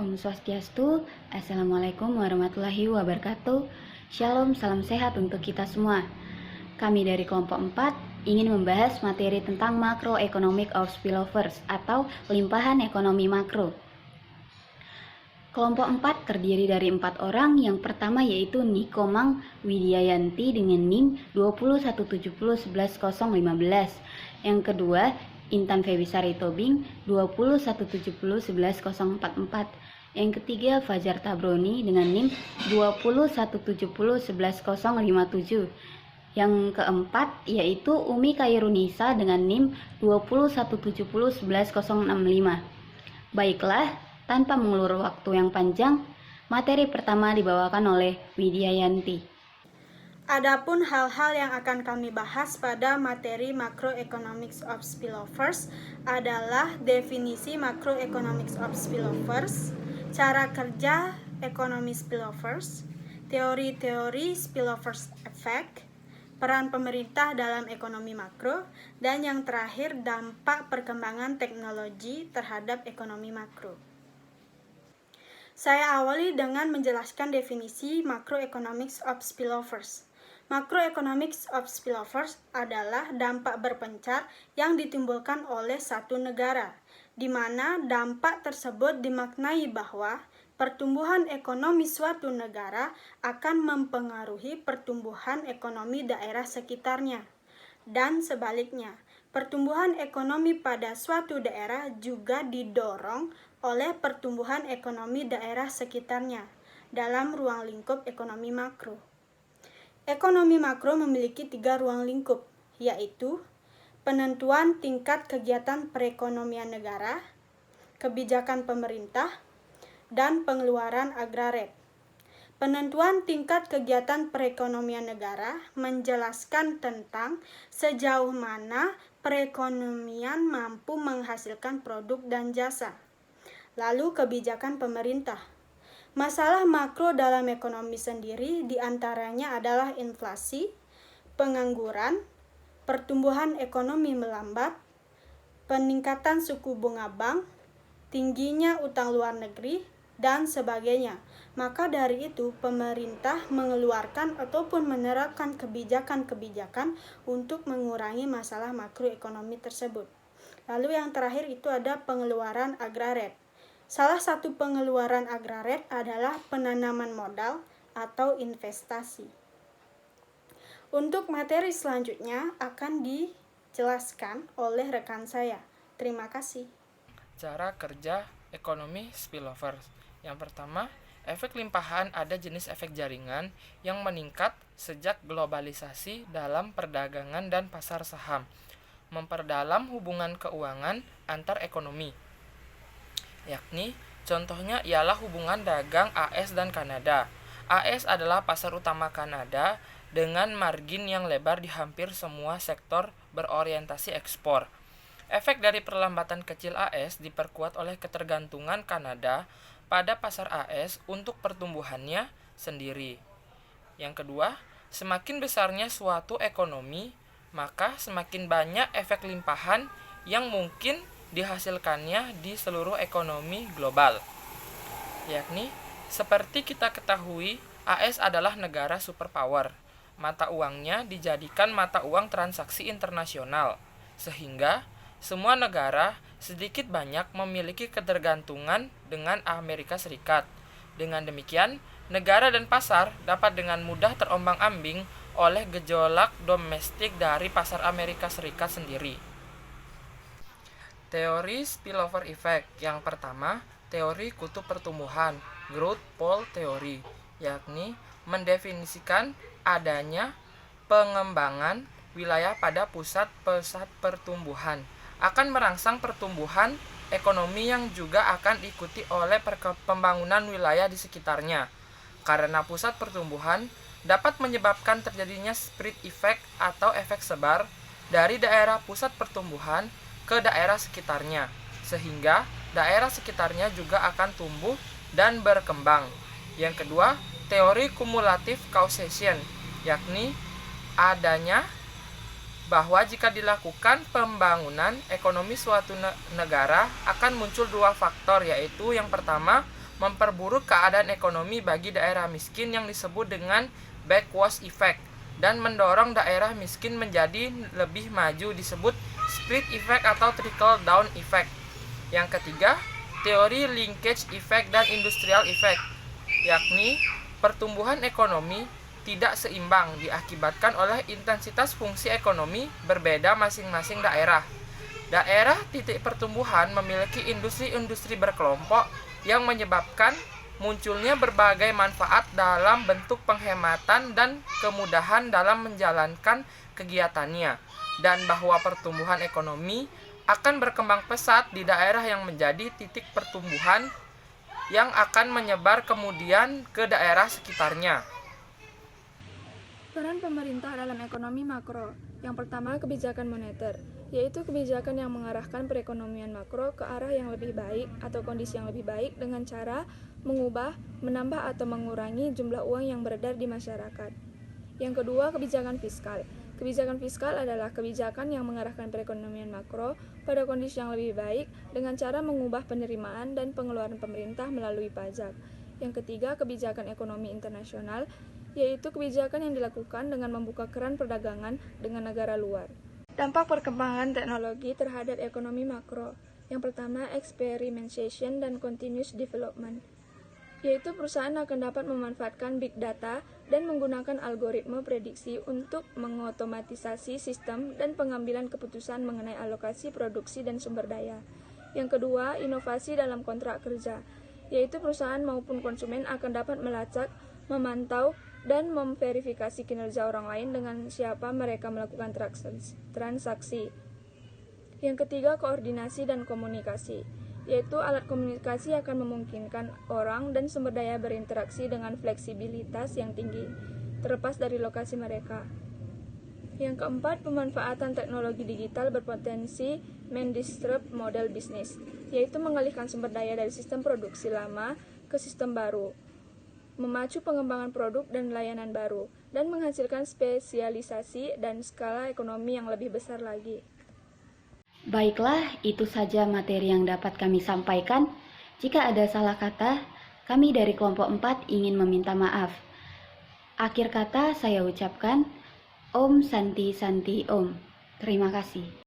Om Swastiastu, Assalamualaikum warahmatullahi wabarakatuh. Shalom, salam sehat untuk kita semua. Kami dari kelompok 4 ingin membahas materi tentang Macroeconomic of Spillovers atau limpahan ekonomi makro. Kelompok 4 terdiri dari 4 orang. Yang pertama yaitu Nikomang Widyayanti dengan NIM 20170110015. Yang kedua Intan Febisari Tobing 201701144. Yang ketiga Fajar Tabroni dengan NIM 20170110057. Yang keempat yaitu Umi Kairunisa dengan NIM 201701165. Baiklah, tanpa mengulur waktu yang panjang, materi pertama dibawakan oleh Widyayanti. Adapun hal-hal yang akan kami bahas pada materi Macroeconomics of Spillovers adalah definisi Macroeconomics of Spillovers, cara kerja ekonomi spillovers, teori-teori spillovers effect, peran pemerintah dalam ekonomi makro, dan yang terakhir dampak perkembangan teknologi terhadap ekonomi makro. Saya awali dengan menjelaskan definisi Macroeconomics of Spillovers. Macroeconomics of Spillovers adalah dampak berpencar yang ditimbulkan oleh satu negara, di mana dampak tersebut dimaknai bahwa pertumbuhan ekonomi suatu negara akan mempengaruhi pertumbuhan ekonomi daerah sekitarnya. Dan sebaliknya, pertumbuhan ekonomi pada suatu daerah juga didorong oleh pertumbuhan ekonomi daerah sekitarnya dalam ruang lingkup ekonomi makro. Ekonomi makro memiliki 3 ruang lingkup, yaitu penentuan tingkat kegiatan perekonomian negara, kebijakan pemerintah, dan pengeluaran agraret. Penentuan tingkat kegiatan perekonomian negara menjelaskan tentang sejauh mana perekonomian mampu menghasilkan produk dan jasa. Lalu kebijakan pemerintah. Masalah makro dalam ekonomi sendiri diantaranya adalah inflasi, pengangguran, pertumbuhan ekonomi melambat, peningkatan suku bunga bank, tingginya utang luar negeri, dan sebagainya. Maka dari itu, pemerintah mengeluarkan ataupun menerapkan kebijakan-kebijakan untuk mengurangi masalah makroekonomi tersebut. Lalu yang terakhir itu ada pengeluaran agraret. Salah satu pengeluaran agraret adalah penanaman modal atau investasi. Untuk materi selanjutnya akan dijelaskan oleh rekan saya. Terima kasih. Cara kerja ekonomi spillovers. Yang pertama, efek limpahan ada jenis efek jaringan yang meningkat sejak globalisasi dalam perdagangan dan pasar saham, memperdalam hubungan keuangan antar ekonomi. Yakni, contohnya ialah hubungan dagang AS dan Kanada. AS adalah pasar utama Kanada dengan margin yang lebar di hampir semua sektor berorientasi ekspor. Efek dari perlambatan kecil AS diperkuat oleh ketergantungan Kanada pada pasar AS untuk pertumbuhannya sendiri. Yang kedua, semakin besarnya suatu ekonomi, maka semakin banyak efek limpahan yang mungkin dihasilkannya di seluruh ekonomi global. Yakni, seperti kita ketahui, AS adalah negara superpower. Mata uangnya dijadikan mata uang transaksi internasional, sehingga semua negara sedikit banyak memiliki ketergantungan dengan Amerika Serikat. Dengan demikian, negara dan pasar dapat dengan mudah terombang-ambing oleh gejolak domestik dari pasar Amerika Serikat sendiri. Teori spillover effect. Yang pertama, teori kutub pertumbuhan, growth pole theory, yakni mendefinisikan adanya pengembangan wilayah pada pusat pertumbuhan akan merangsang pertumbuhan ekonomi yang juga akan diikuti oleh pembangunan wilayah di sekitarnya. Karena pusat pertumbuhan dapat menyebabkan terjadinya spread effect atau efek sebar dari daerah pusat pertumbuhan ke daerah sekitarnya, sehingga daerah sekitarnya juga akan tumbuh dan berkembang. Yang kedua, teori kumulatif causation, yakni adanya bahwa jika dilakukan pembangunan ekonomi suatu negara akan muncul 2 faktor, yaitu yang pertama memperburuk keadaan ekonomi bagi daerah miskin yang disebut dengan backwash effect, dan mendorong daerah miskin menjadi lebih maju disebut split effect atau trickle down effect. Yang ketiga, teori linkage effect dan industrial effect, yakni pertumbuhan ekonomi tidak seimbang diakibatkan oleh intensitas fungsi ekonomi berbeda masing-masing daerah. Daerah titik pertumbuhan memiliki industri-industri berkelompok yang menyebabkan munculnya berbagai manfaat dalam bentuk penghematan dan kemudahan dalam menjalankan kegiatannya, dan bahwa pertumbuhan ekonomi akan berkembang pesat di daerah yang menjadi titik pertumbuhan yang akan menyebar kemudian ke daerah sekitarnya. Peran pemerintah dalam ekonomi makro. Yang pertama, kebijakan moneter, yaitu kebijakan yang mengarahkan perekonomian makro ke arah yang lebih baik atau kondisi yang lebih baik dengan cara mengubah, menambah atau mengurangi jumlah uang yang beredar di masyarakat. Yang kedua, kebijakan fiskal. Kebijakan fiskal adalah kebijakan yang mengarahkan perekonomian makro pada kondisi yang lebih baik dengan cara mengubah penerimaan dan pengeluaran pemerintah melalui pajak. Yang ketiga, kebijakan ekonomi internasional, yaitu kebijakan yang dilakukan dengan membuka keran perdagangan dengan negara luar. Dampak perkembangan teknologi terhadap ekonomi makro. Yang pertama, experimentation dan continuous development, yaitu perusahaan akan dapat memanfaatkan big data dan menggunakan algoritma prediksi untuk mengotomatisasi sistem dan pengambilan keputusan mengenai alokasi produksi dan sumber daya. Yang kedua, inovasi dalam kontrak kerja, yaitu perusahaan maupun konsumen akan dapat melacak, memantau, dan memverifikasi kinerja orang lain dengan siapa mereka melakukan transaksi. Yang ketiga, koordinasi dan komunikasi, yaitu alat komunikasi akan memungkinkan orang dan sumber daya berinteraksi dengan fleksibilitas yang tinggi, terlepas dari lokasi mereka. Yang keempat, pemanfaatan teknologi digital berpotensi mendisrupt model bisnis, yaitu mengalihkan sumber daya dari sistem produksi lama ke sistem baru, memacu pengembangan produk dan layanan baru, dan menghasilkan spesialisasi dan skala ekonomi yang lebih besar lagi. Baiklah, itu saja materi yang dapat kami sampaikan. Jika ada salah kata, kami dari kelompok 4 ingin meminta maaf. Akhir kata saya ucapkan Om Santi Santi Om. Terima kasih.